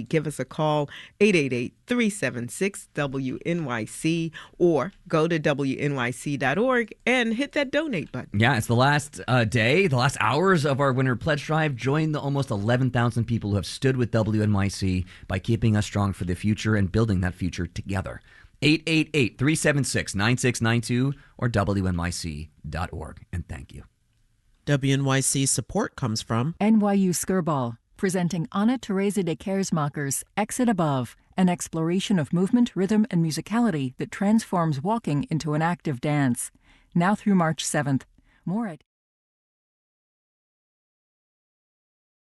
Give us a call, 888-376-WNYC, or go to WNYC.org and hit that donate button. Yeah, it's the last day, the last hours of our Winter Pledge Drive. Join the almost 11,000 people who have stood with WNYC by keeping us strong for the future and building that future together. 888-376-9692 or WNYC.org. And thank you. WNYC support comes from NYU Skirball, presenting Anna Teresa de Kersmacher's Exit Above, an exploration of movement, rhythm, and musicality that transforms walking into an active dance. Now through March 7th. More at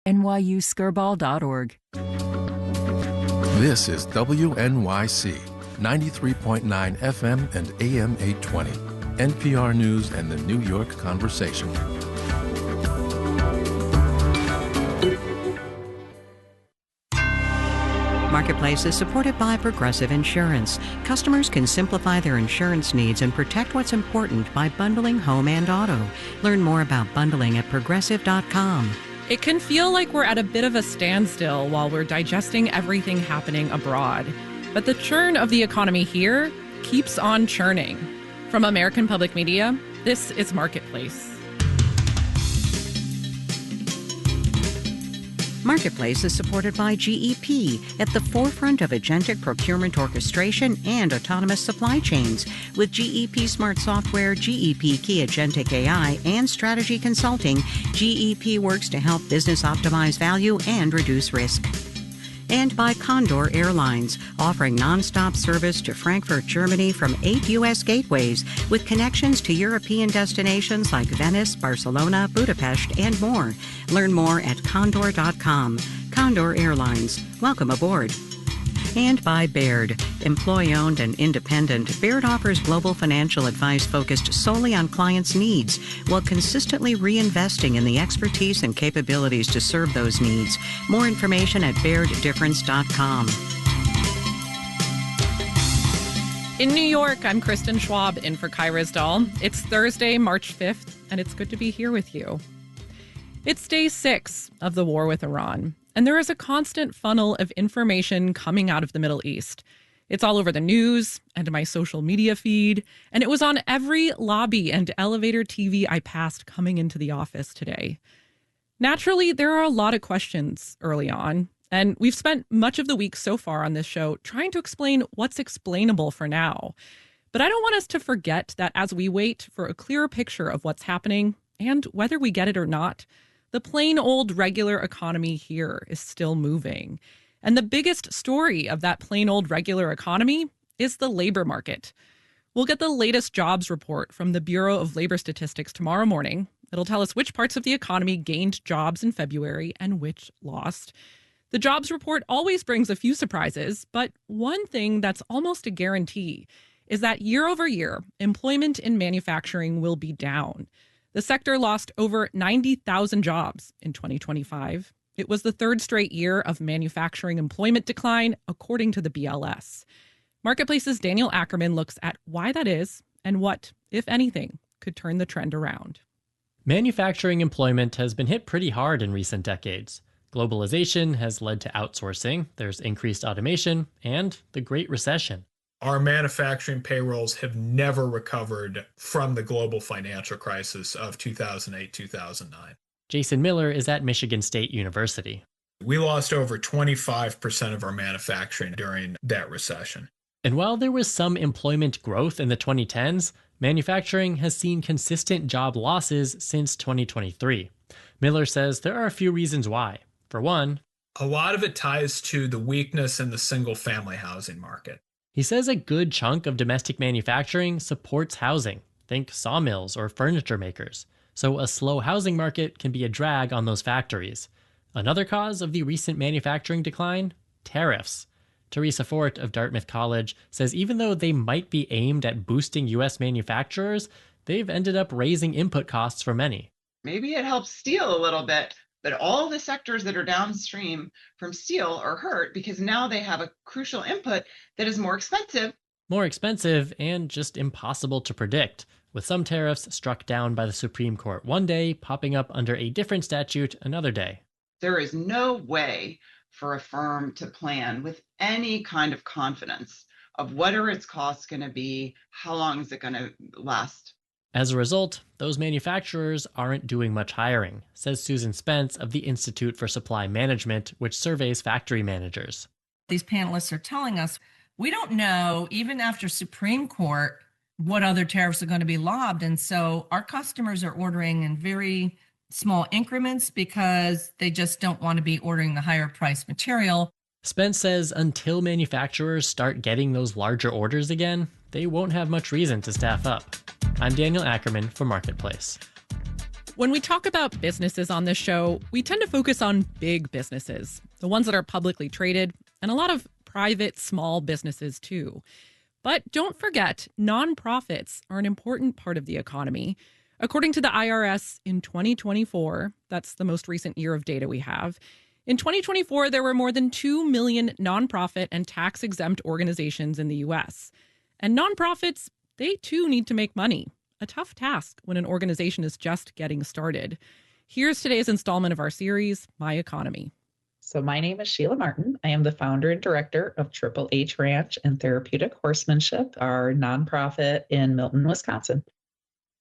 nyuskirball.org. This is WNYC, 93.9 FM and AM 820, NPR News and the New York Conversation. Marketplace is supported by Progressive Insurance. Customers can simplify their insurance needs and protect what's important by bundling home and auto. Learn more about bundling at Progressive.com. It can feel like we're at a bit of a standstill while we're digesting everything happening abroad. But the churn of the economy here keeps on churning. From American Public Media, this is Marketplace. Marketplace is supported by GEP, at the forefront of agentic procurement orchestration and autonomous supply chains. With GEP Smart Software, GEP Key Agentic AI, and Strategy Consulting, GEP works to help business optimize value and reduce risk. And by Condor Airlines, offering nonstop service to Frankfurt, Germany from 8 U.S. gateways, with connections to European destinations like Venice, Barcelona, Budapest, and more. Learn more at condor.com. Condor Airlines. Welcome aboard. And by Baird. Employee-owned and independent, Baird offers global financial advice focused solely on clients' needs, while consistently reinvesting in the expertise and capabilities to serve those needs. More information at BairdDifference.com. In New York, I'm Kristen Schwab in for Kai Rizdal. It's Thursday, March 5th, and it's good to be here with you. It's day 6 of the war with Iran, and there is a constant funnel of information coming out of the Middle East. It's all over the news and my social media feed, and it was on every lobby and elevator TV I passed coming into the office today. Naturally, there are a lot of questions early on, and we've spent much of the week so far on this show trying to explain what's explainable for now. But I don't want us to forget that as we wait for a clearer picture of what's happening, and whether we get it or not, the plain old regular economy here is still moving. And the biggest story of that plain old regular economy is the labor market. We'll get the latest jobs report from the Bureau of Labor Statistics tomorrow morning. It'll tell us which parts of the economy gained jobs in February and which lost. The jobs report always brings a few surprises, but one thing that's almost a guarantee is that year over year, employment in manufacturing will be down. The sector lost over 90,000 jobs in 2025. It was the third straight year of manufacturing employment decline, according to the BLS. Marketplace's Daniel Ackerman looks at why that is and what, if anything, could turn the trend around. Manufacturing employment has been hit pretty hard in recent decades. Globalization has led to outsourcing, there's increased automation, and the Great Recession. Our manufacturing payrolls have never recovered from the global financial crisis of 2008-2009. Jason Miller is at Michigan State University. We lost over 25% of our manufacturing during that recession. And while there was some employment growth in the 2010s, manufacturing has seen consistent job losses since 2023. Miller says there are a few reasons why. For one, a lot of it ties to the weakness in the single-family housing market. He says a good chunk of domestic manufacturing supports housing. Think sawmills or furniture makers. So a slow housing market can be a drag on those factories. Another cause of the recent manufacturing decline? Tariffs. Teresa Fort of Dartmouth College says even though they might be aimed at boosting U.S. manufacturers, they've ended up raising input costs for many. Maybe it helps steel a little bit, but all the sectors that are downstream from steel are hurt because now they have a crucial input that is more expensive. More expensive and just impossible to predict, with some tariffs struck down by the Supreme Court one day, popping up under a different statute another day. There is no way for a firm to plan with any kind of confidence of what are its costs going to be, how long is it going to last. As a result, those manufacturers aren't doing much hiring, says Susan Spence of the Institute for Supply Management, which surveys factory managers. These panelists are telling us, we don't know, even after Supreme Court, what other tariffs are going to be lobbed. And so our customers are ordering in very small increments because they just don't want to be ordering the higher priced material. Spence says until manufacturers start getting those larger orders again, they won't have much reason to staff up. I'm Daniel Ackerman for Marketplace. When we talk about businesses on this show, we tend to focus on big businesses, the ones that are publicly traded, and a lot of private small businesses too. But don't forget, nonprofits are an important part of the economy. According to the IRS, in 2024, that's the most recent year of data we have, in 2024, there were more than 2 million nonprofit and tax-exempt organizations in the U.S. And nonprofits, they too need to make money. A tough task when an organization is just getting started. Here's today's installment of our series, My Economy. So my name is Sheila Martin. I am the founder and director of Triple H Ranch and Therapeutic Horsemanship, our nonprofit in Milton, Wisconsin.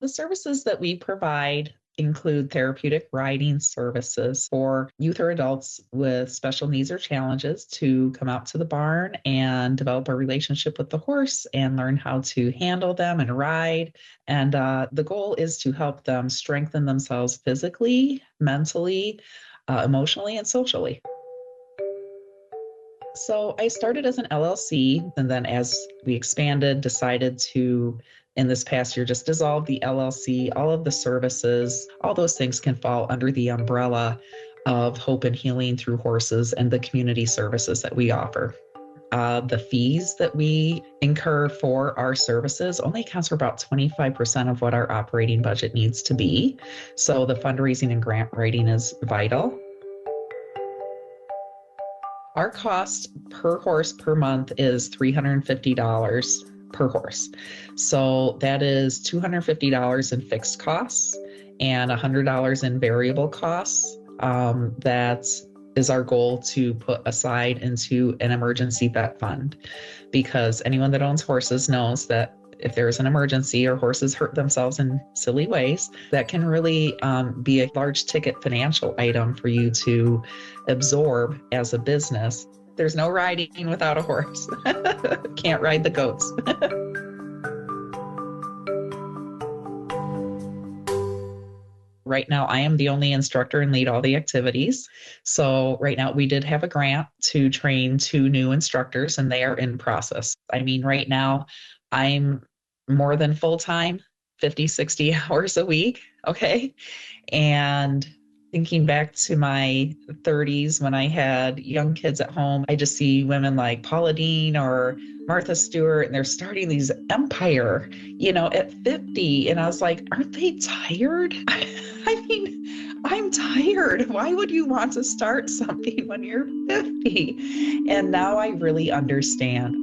The services that we provide include therapeutic riding services for youth or adults with special needs or challenges to come out to the barn and develop a relationship with the horse and learn how to handle them and ride. And the goal is to help them strengthen themselves physically, mentally, emotionally, and socially. So I started as an LLC, and then as we expanded, decided to, in this past year, just dissolve the LLC. All of the services, all those things can fall under the umbrella of Hope and Healing Through Horses and the community services that we offer. The fees that we incur for our services only accounts for about 25% of what our operating budget needs to be. So the fundraising and grant writing is vital. Our cost per horse per month is $350 per horse. So that is $250 in fixed costs and $100 in variable costs. That is our goal to put aside into an emergency vet fund, because anyone that owns horses knows that if there's an emergency or horses hurt themselves in silly ways, that can really be a large ticket financial item for you to absorb as a business. There's no riding without a horse. Can't ride the goats. Right now, I am the only instructor and lead all the activities. So right now, we did have a grant to train 2 new instructors, and they are in process. I mean, right now, I'm more than full-time, 50, 60 hours a week, okay? And thinking back to my 30s when I had young kids at home, I just see women like Paula Deen or Martha Stewart, and they're starting these empire, at 50. And I was like, aren't they tired? I mean, I'm tired. Why would you want to start something when you're 50? And now I really understand.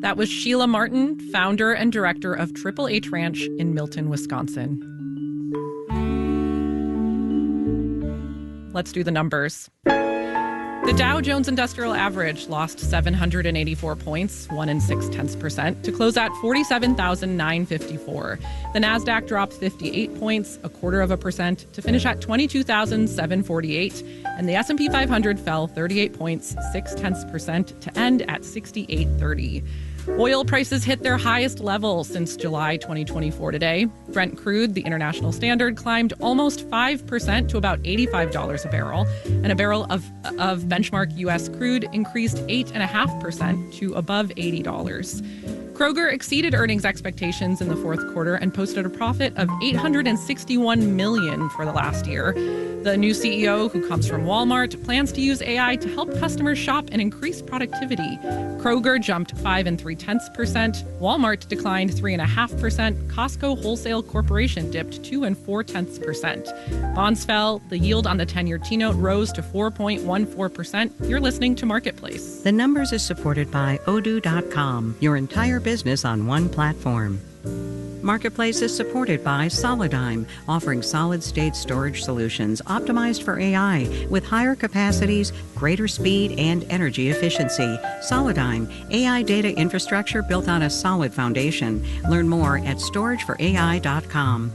That was Sheila Martin, founder and director of Triple H Ranch in Milton, Wisconsin. Let's do the numbers. The Dow Jones Industrial Average lost 784 points, 1 0.6%, to close at 47,954. The Nasdaq dropped 58 points, 0.25%, to finish at 22,748. And the S&P 500 fell 38 points, 0.6%, to end at 6,830. Oil prices hit their highest level since July 2024 today. Brent crude, the international standard, climbed almost 5% to about $85 a barrel, and a barrel of benchmark U.S. crude increased 8.5% to above $80. Kroger exceeded earnings expectations in the fourth quarter and posted a profit of $861 million for the last year. The new CEO, who comes from Walmart, plans to use AI to help customers shop and increase productivity. Kroger jumped 5 3/10%, Walmart declined 3.5%, Costco Wholesale Corporation dipped 2 4/10%. Bonds fell, the yield on the 10-year T-note rose to 4.14%. You're listening to Marketplace. The Numbers is supported by Odoo.com, your entire business on one platform. Marketplace is supported by Solidigm, offering solid-state storage solutions optimized for AI with higher capacities, greater speed, and energy efficiency. Solidigm, AI data infrastructure built on a solid foundation. Learn more at storageforai.com.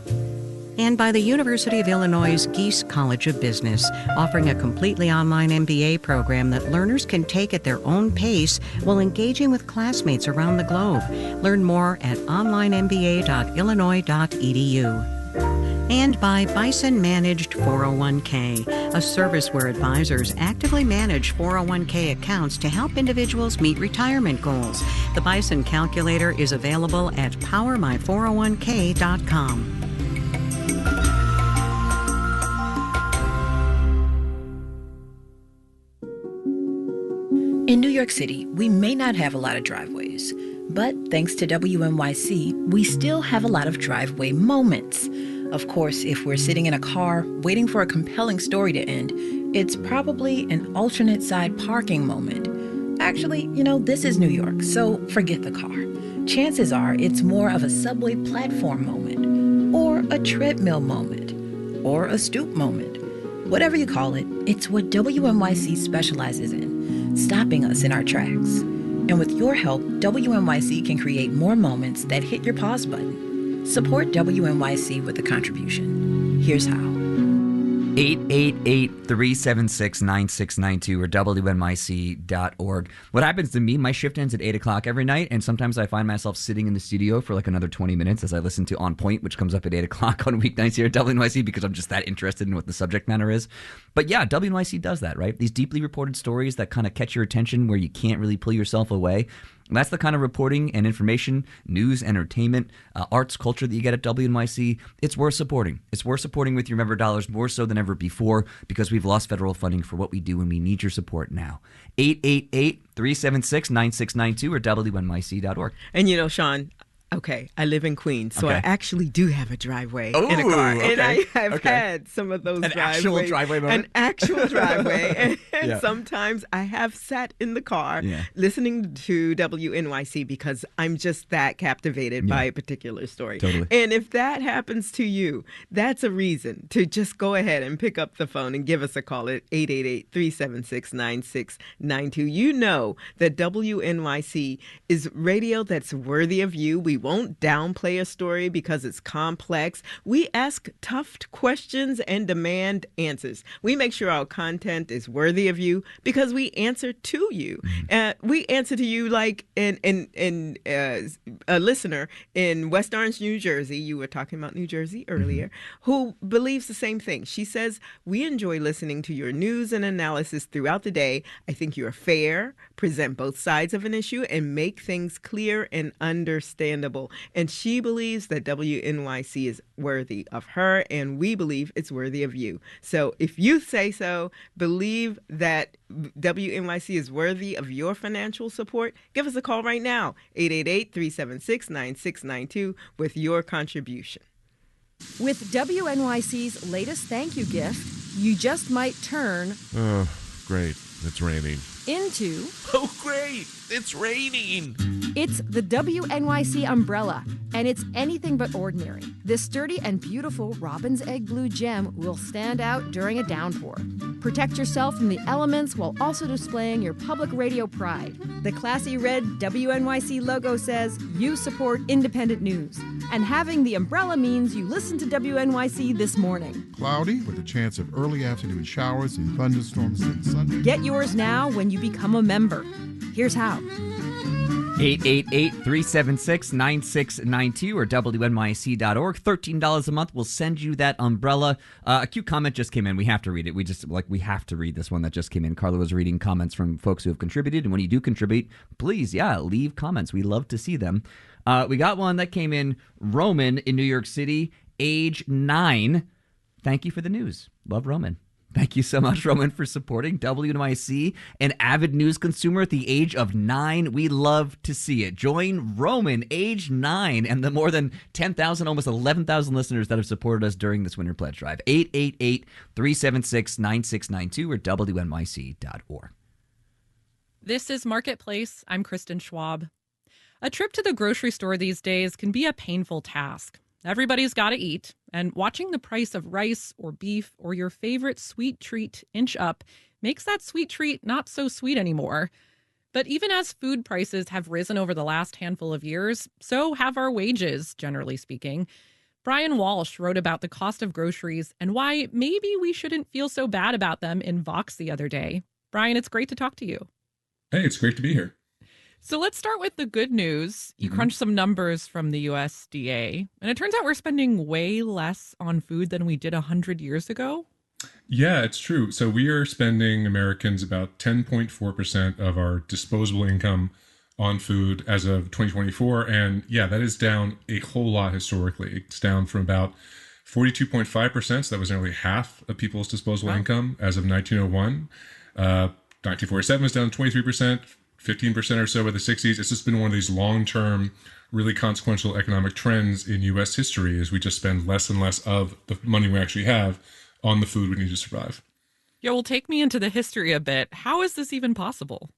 And by the University of Illinois' Geese College of Business, offering a completely online MBA program that learners can take at their own pace while engaging with classmates around the globe. Learn more at onlinemba.illinois.edu. And by Bison Managed 401k, a service where advisors actively manage 401k accounts to help individuals meet retirement goals. The Bison Calculator is available at powermy401k.com. In New York City, we may not have a lot of driveways, but thanks to WNYC, we still have a lot of driveway moments. Of course, if we're sitting in a car waiting for a compelling story to end, it's probably an alternate side parking moment. Actually, this is New York, so forget the car. Chances are it's more of a subway platform moment, or a treadmill moment, or a stoop moment. Whatever you call it, it's what WNYC specializes in. Stopping us in our tracks. And with your help, WNYC can create more moments that hit your pause button. Support WNYC with a contribution. Here's how. 888-376-9692 or WNYC.org. What happens to me, my shift ends at 8 o'clock every night, and sometimes I find myself sitting in the studio for like another 20 minutes as I listen to On Point, which comes up at 8 o'clock on weeknights here at WNYC because I'm just that interested in what the subject matter is. But yeah, WNYC does that, right? These deeply reported stories that kind of catch your attention where you can't really pull yourself away. And that's the kind of reporting and information, news, entertainment, arts, culture that you get at WNYC. It's worth supporting. It's worth supporting with your member dollars more so than ever before because we've lost federal funding for what we do and we need your support now. 888-376-9692 or WNYC.org. And Sean, okay, I live in Queens, so Okay. I actually do have a driveway in a Ooh, car. okay, And I have okay. had some of those An driveways. actual driveway moment? An actual driveway. And Yeah. sometimes I have sat in the car Yeah. listening to WNYC because I'm just that captivated by a particular story. Totally. And if that happens to you, that's a reason to just go ahead and pick up the phone and give us a call at 888-376-9692. You know that WNYC is radio that's worthy of you. We won't downplay a story because it's complex. We ask tough questions and demand answers. We make sure our content is worthy of you because we answer to you. We answer to you like a listener in West Orange, New Jersey. You were talking about New Jersey earlier, who believes the same thing. She says, we enjoy listening to your news and analysis throughout the day. I think you're fair, present both sides of an issue, and make things clear and understandable. And she believes that WNYC is worthy of her, and we believe it's worthy of you. So if you say so, believe that WNYC is worthy of your financial support, give us a call right now, 888-376-9692, with your contribution. With WNYC's latest thank you gift, you just might turn Oh, great. It's raining. into... Oh, great. It's raining. It's the WNYC umbrella, and it's anything but ordinary. This sturdy and beautiful robin's egg blue gem will stand out during a downpour. Protect yourself from the elements while also displaying your public radio pride. The classy red WNYC logo says you support independent news, and having the umbrella means you listen to WNYC this morning. Cloudy with a chance of early afternoon showers and thunderstorms and Sunday. Get yours now when you become a member. Here's how. 888-376-9692 or WNYC.org. $13 a month will send you that umbrella. A cute comment just came in. We have to read it. We have to read this one that just came in. Carla was reading comments from folks who have contributed. And when you do contribute, please, leave comments. We love to see them. We got one that came in. Roman in New York City, age 9. Thank you for the news. Love Roman. Thank you so much, Roman, for supporting WNYC, an avid news consumer at the age of 9. We love to see it. Join Roman, age 9, and the more than 10,000, almost 11,000 listeners that have supported us during this Winter Pledge Drive. 888-376-9692 or WNYC.org. This is Marketplace. I'm Kristen Schwab. A trip to the grocery store these days can be a painful task. Everybody's got to eat, and watching the price of rice or beef or your favorite sweet treat inch up makes that sweet treat not so sweet anymore. But even as food prices have risen over the last handful of years, so have our wages, generally speaking. Brian Walsh wrote about the cost of groceries and why maybe we shouldn't feel so bad about them in Vox the other day. Brian, it's great to talk to you. Hey, it's great to be here. So let's start with the good news. You crunched some numbers from the USDA, and it turns out we're spending way less on food than we did 100 years ago. Yeah, it's true. So we are spending, Americans, about 10.4% of our disposable income on food as of 2024. And yeah, that is down a whole lot historically. It's down from about 42.5%. So that was nearly half of people's disposable income as of 1901. 1947 was down 23%, 15% or so by the 60s. It's just been one of these long-term, really consequential economic trends in U.S. history as we just spend less and less of the money we actually have on the food we need to survive. Yeah, well, take me into the history a bit. How is this even possible?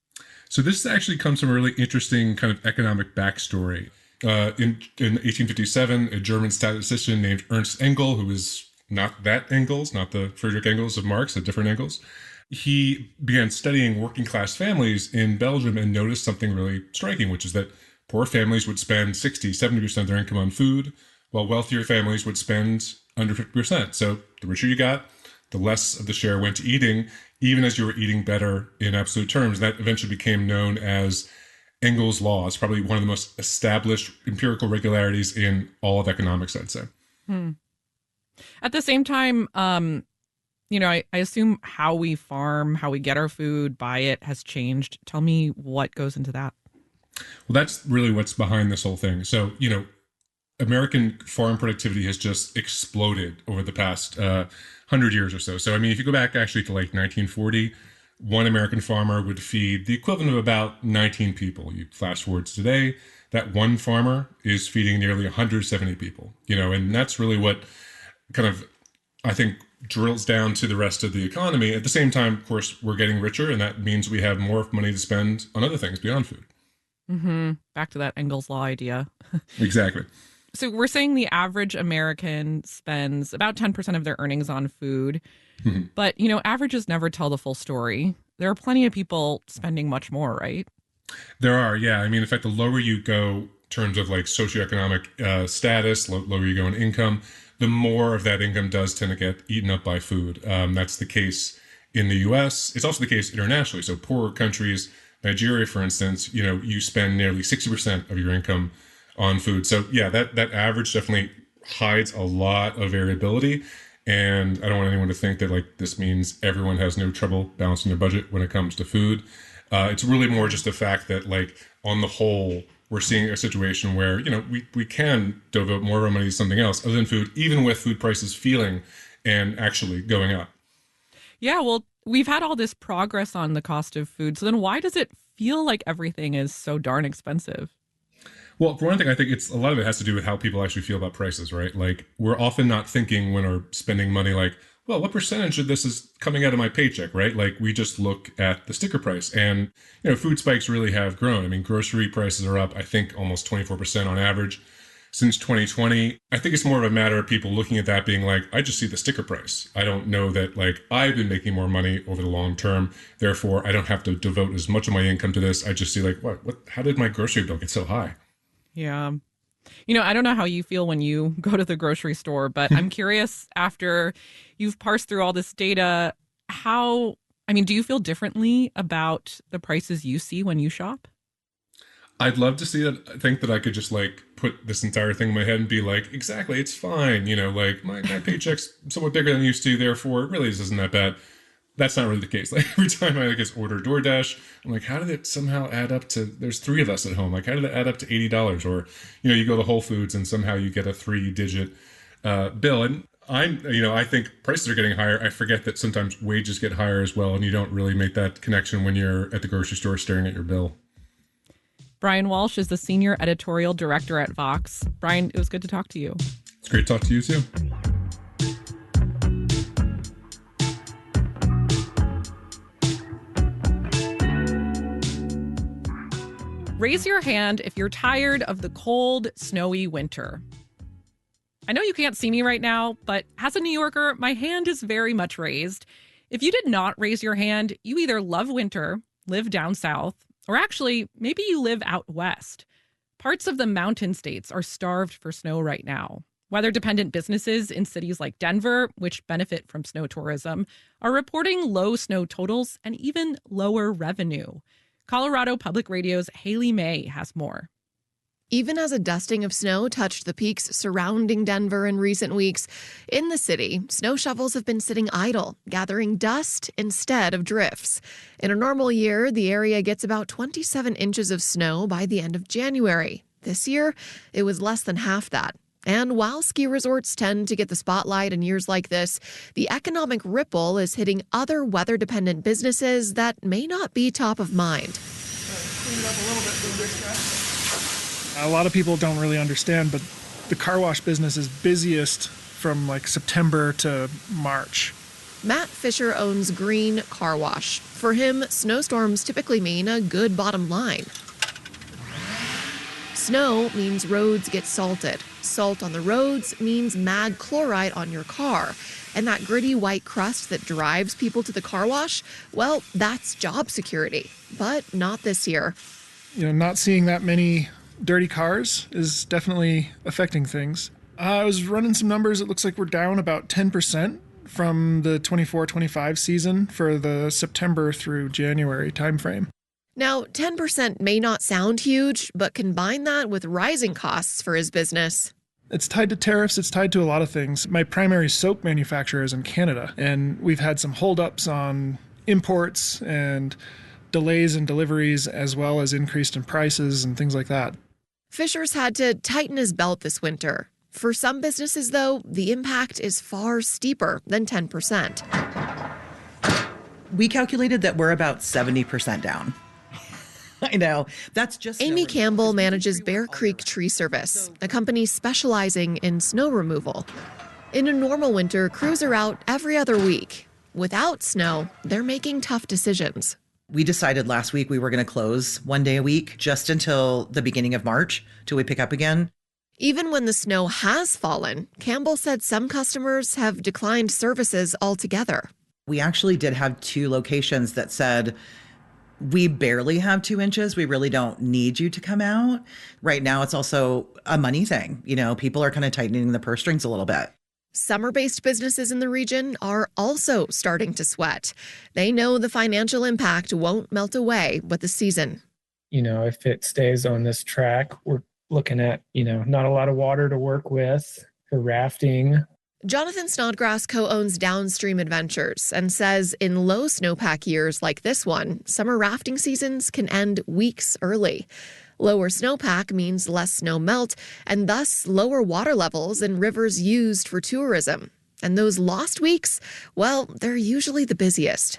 So this actually comes from a really interesting kind of economic backstory. In 1857, a German statistician named Ernst Engel, who is not that Engels, not the Friedrich Engels of Marx, a different Engels, he began studying working class families in Belgium and noticed something really striking, which is that poor families would spend 60, 70% of their income on food, while wealthier families would spend under 50%. So the richer you got, the less of the share went to eating, even as you were eating better in absolute terms. That eventually became known as Engels' Law. It's probably one of the most established empirical regularities in all of economics, I'd say. At the same time, I assume how we farm, how we get our food, buy it has changed. Tell me what goes into that. Well, that's really what's behind this whole thing. So, American farm productivity has just exploded over the past 100 years or so. So, I mean, if you go back actually to like 1940, one American farmer would feed the equivalent of about 19 people. You flash forward to today, that one farmer is feeding nearly 170 people, and that's really what kind of, I think, drills down to the rest of the economy. At the same time, of course, we're getting richer, and that means we have more money to spend on other things beyond food. Back to that Engels' Law idea. Exactly. So we're saying the average American spends about 10% of their earnings on food. But, averages never tell the full story. There are plenty of people spending much more, right? There are, yeah. I mean, in fact, the lower you go in terms of like socioeconomic status, lower you go in income, the more of that income does tend to get eaten up by food. That's the case in the U.S. It's also the case internationally. So poorer countries, Nigeria, for instance, you spend nearly 60% of your income on food. So yeah, that average definitely hides a lot of variability. And I don't want anyone to think that like this means everyone has no trouble balancing their budget when it comes to food. It's really more just the fact that like on the whole, we're seeing a situation where, we can devote more of our money to something else other than food, even with food prices feeling and actually going up. Yeah, well, we've had all this progress on the cost of food. So then why does it feel like everything is so darn expensive? Well, for one thing, I think a lot of it has to do with how people actually feel about prices, right? Like we're often not thinking when we're spending money like, well, what percentage of this is coming out of my paycheck, right? Like we just look at the sticker price and, food spikes really have grown. I mean, grocery prices are up, I think, almost 24% on average since 2020. I think it's more of a matter of people looking at that being like, I just see the sticker price. I don't know that like I've been making more money over the long term. Therefore, I don't have to devote as much of my income to this. I just see like, how did my grocery bill get so high? Yeah. I don't know how you feel when you go to the grocery store, but I'm curious after you've parsed through all this data, do you feel differently about the prices you see when you shop? I'd love to see it. I think that I could just like put this entire thing in my head and be like, exactly, it's fine. Like my paycheck's somewhat bigger than it used to, therefore it really isn't that bad. That's not really the case. Like every time I order DoorDash, I'm like, how did it somehow add up to, there's 3 of us at home. Like how did it add up to $80? Or, you go to Whole Foods and somehow you get a 3-digit bill. And I think prices are getting higher. I forget that sometimes wages get higher as well. And you don't really make that connection when you're at the grocery store staring at your bill. Brian Walsh is the senior editorial director at Vox. Brian, it was good to talk to you. It's great to talk to you too. Raise your hand if you're tired of the cold, snowy winter. I know you can't see me right now, but as a New Yorker, my hand is very much raised. If you did not raise your hand, you either love winter, live down south, or actually, maybe you live out west. Parts of the mountain states are starved for snow right now. Weather-dependent businesses in cities like Denver, which benefit from snow tourism, are reporting low snow totals and even lower revenue. Colorado Public Radio's Haley May has more. Even as a dusting of snow touched the peaks surrounding Denver in recent weeks, in the city, snow shovels have been sitting idle, gathering dust instead of drifts. In a normal year, the area gets about 27 inches of snow by the end of January. This year, it was less than half that. And while ski resorts tend to get the spotlight in years like this, the economic ripple is hitting other weather-dependent businesses that may not be top of mind. A lot of people don't really understand, but the car wash business is busiest from like September to March. Matt Fisher owns Green Car Wash. For him, snowstorms typically mean a good bottom line. Snow means roads get salted. Salt on the roads means mag chloride on your car. And that gritty white crust that drives people to the car wash, well, that's job security. But not this year. Not seeing that many dirty cars is definitely affecting things. I was running some numbers. It looks like we're down about 10% from the 24-25 season for the September through January timeframe. Now, 10% may not sound huge, but combine that with rising costs for his business. It's tied to tariffs. It's tied to a lot of things. My primary soap manufacturer is in Canada, and we've had some holdups on imports and delays in deliveries, as well as increased in prices and things like that. Fisher's had to tighten his belt this winter. For some businesses, though, the impact is far steeper than 10%. We calculated that we're about 70% down. I know. That's just Amy Campbell manages Bear Creek Tree Service, a company specializing in snow removal. In a normal winter, crews are out every other week. Without snow, they're making tough decisions. We decided last week we were going to close one day a week just until the beginning of March, till we pick up again. Even when the snow has fallen, Campbell said some customers have declined services altogether. We actually did have 2 locations that said, we barely have 2 inches. We really don't need you to come out. Right now, it's also a money thing. People are kind of tightening the purse strings a little bit. Summer-based businesses in the region are also starting to sweat. They know the financial impact won't melt away with the season. If it stays on this track, we're looking at, not a lot of water to work with for rafting. Jonathan Snodgrass co-owns Downstream Adventures and says in low snowpack years like this one, summer rafting seasons can end weeks early. Lower snowpack means less snow melt and thus lower water levels in rivers used for tourism. And those lost weeks, well, they're usually the busiest.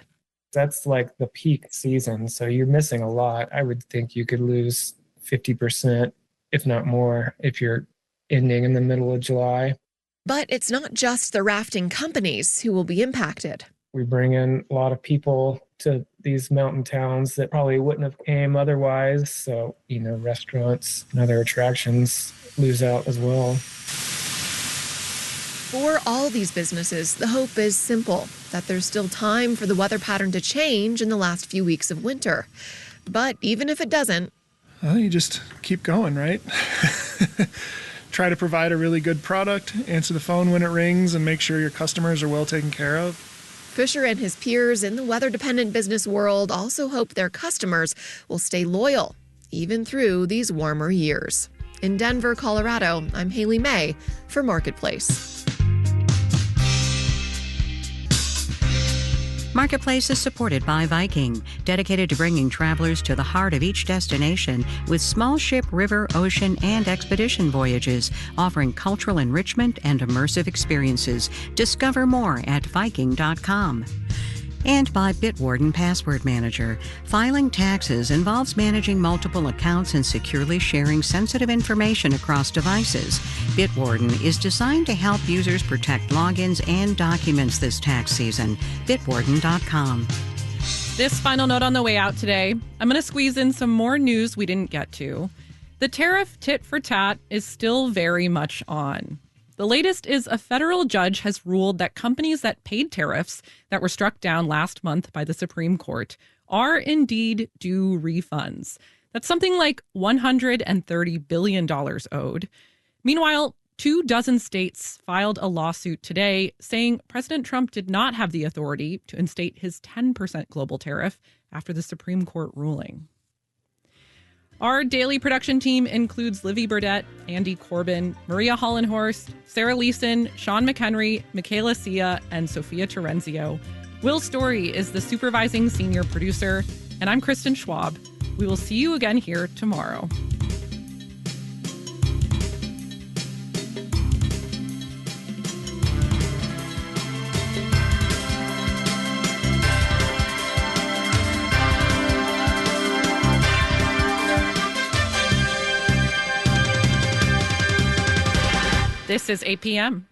That's like the peak season, so you're missing a lot. I would think you could lose 50%, if not more, if you're ending in the middle of July. But it's not just the rafting companies who will be impacted. We bring in a lot of people to these mountain towns that probably wouldn't have came otherwise. So, restaurants and other attractions lose out as well. For all these businesses, the hope is simple, that there's still time for the weather pattern to change in the last few weeks of winter. But even if it doesn't... Well, you just keep going, right? Try to provide a really good product, answer the phone when it rings, and make sure your customers are well taken care of. Fisher and his peers in the weather-dependent business world also hope their customers will stay loyal, even through these warmer years. In Denver, Colorado, I'm Haley May for Marketplace. Marketplace is supported by Viking, dedicated to bringing travelers to the heart of each destination with small ship, river, ocean, and expedition voyages, offering cultural enrichment and immersive experiences. Discover more at Viking.com. And by Bitwarden Password Manager. Filing taxes involves managing multiple accounts and securely sharing sensitive information across devices. Bitwarden is designed to help users protect logins and documents this tax season. Bitwarden.com. This final note on the way out today, I'm going to squeeze in some more news we didn't get to. The tariff tit for tat is still very much on. The latest is a federal judge has ruled that companies that paid tariffs that were struck down last month by the Supreme Court are indeed due refunds. That's something like $130 billion owed. Meanwhile, 24 states filed a lawsuit today saying President Trump did not have the authority to instate his 10% global tariff after the Supreme Court ruling. Our daily production team includes Livy Burdett, Andy Corbin, Maria Hollenhorst, Sarah Leeson, Sean McHenry, Michaela Sia, and Sophia Terenzio. Will Story is the supervising senior producer, and I'm Kristen Schwab. We will see you again here tomorrow. This is 8 p.m.